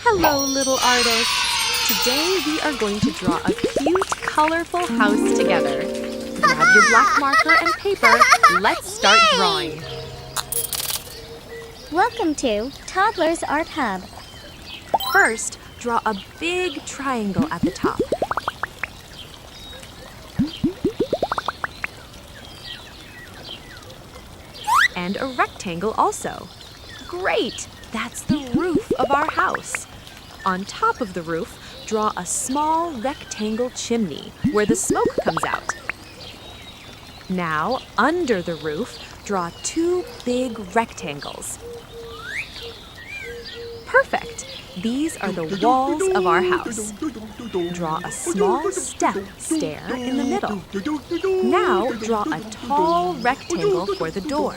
Hello, little artists! Today we are going to draw a cute, colorful house together. Grab your black marker and paper. Let's start drawing. Welcome to Toddlers Art Hub. First, draw a big triangle at the top. And a rectangle also. Great! That's the roof of our house. On top of the roof, draw a small rectangle chimney where the smoke comes out. Now, under the roof, draw two big rectangles. Perfect! These are the walls of our house. Draw a small stair in the middle. Now, draw a tall rectangle for the door.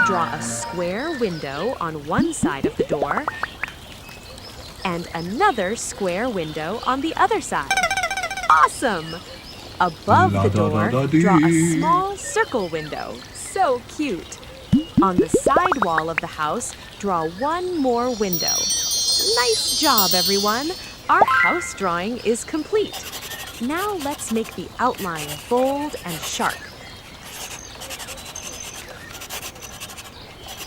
Draw a square window on one side of the door and another square window on the other side. Awesome! Above the door, draw a small circle window. So cute! On the side wall of the house, draw one more window. Nice job, everyone! Our house drawing is complete. Now let's make the outline bold and sharp.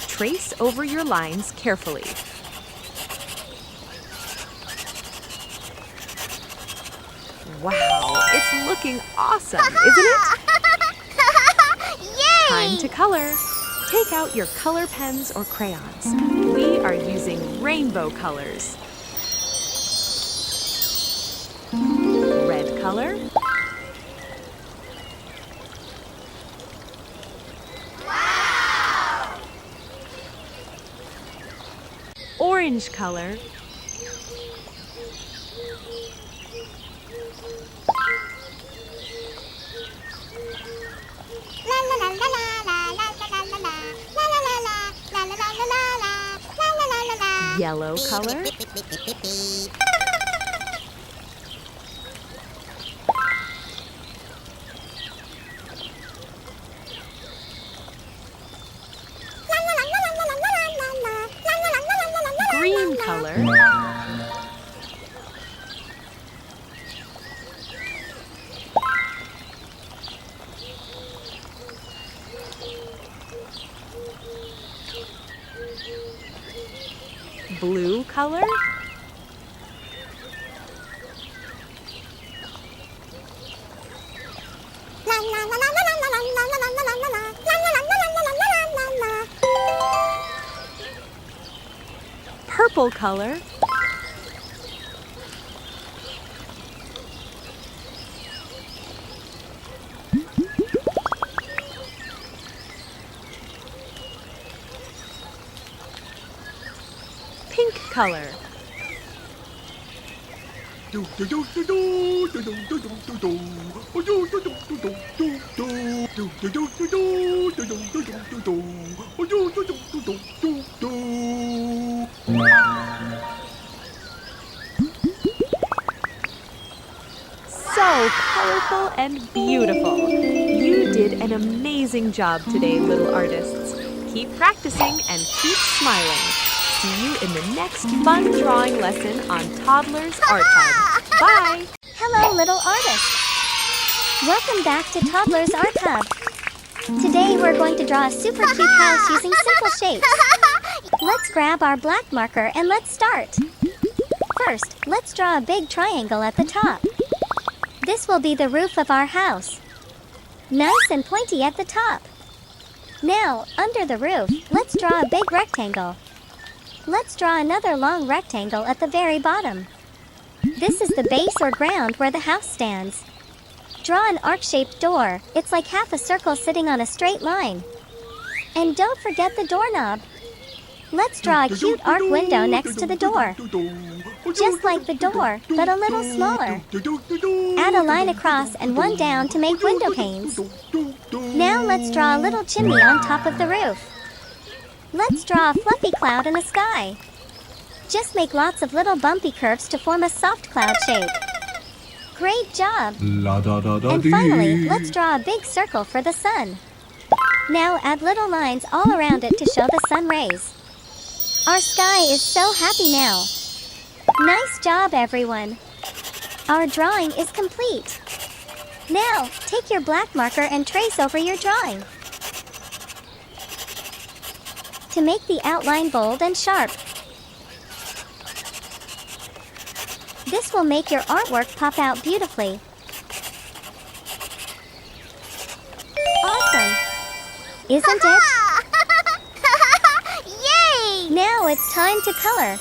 Trace over your lines carefully. Wow, it's looking awesome, isn't it? Yay! Time to color. Take out your color pens or crayons. We are using rainbow colors. Red color. Wow! Orange color. Yellow color. Green color. Blue color. Purple color. Pink color. So colorful and beautiful. You did an amazing job today, little artists. Keep practicing and keep smiling. See you in the next fun drawing lesson on Toddlers Art Hub. Bye! Hello, little artists. Welcome back to Toddlers Art Hub. Today we're going to draw a super cute house using simple shapes. Let's grab our black marker and let's start. First, let's draw a big triangle at the top. This will be the roof of our house. Nice and pointy at the top. Now, under the roof, let's draw a big rectangle. Let's draw another long rectangle at the very bottom. This is the base or ground where the house stands. Draw an arc-shaped door. It's like half a circle sitting on a straight line. And don't forget the doorknob. Let's draw a cute arc window next to the door. Just like the door, but a little smaller. Add a line across and one down to make window panes. Now let's draw a little chimney on top of the roof. Let's draw a fluffy cloud in the sky. Just make lots of little bumpy curves to form a soft cloud shape. Great job! And finally, let's draw a big circle for the sun. Now add little lines all around it to show the sun rays. Our sky is so happy now. Nice job, everyone. Our drawing is complete. Now, take your black marker and trace over your drawing. To make the outline bold and sharp. This will make your artwork pop out beautifully. Awesome! Isn't it? Yay! Now it's time to color.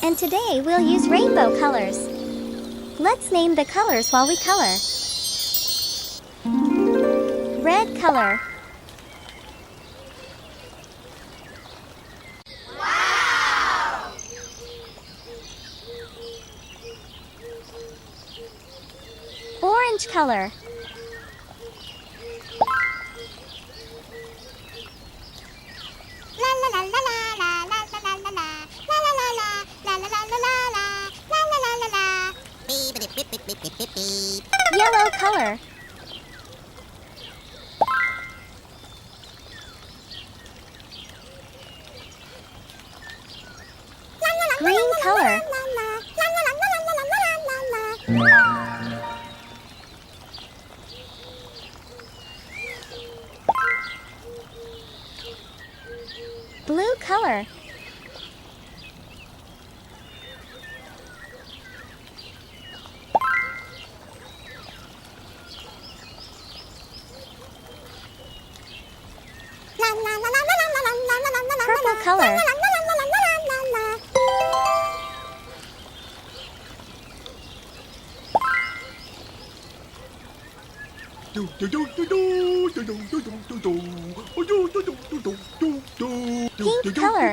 And today we'll use rainbow colors. Let's name the colors while we color. Red color. Wow! Orange color. Yellow color. Green color. Blue color. Purple color. Pink color.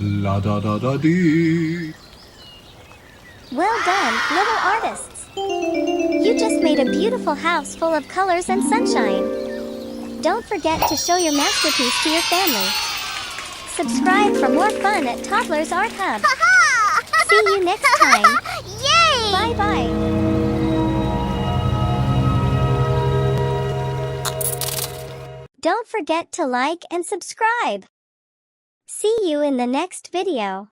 La da da da dee. Well done, little artists. You just made a beautiful house full of colors and sunshine. Don't forget to show your masterpiece to your family. Subscribe for more fun at Toddlers Art Hub. See you next time. Yay! Bye-bye. Don't forget to like and subscribe. See you in the next video.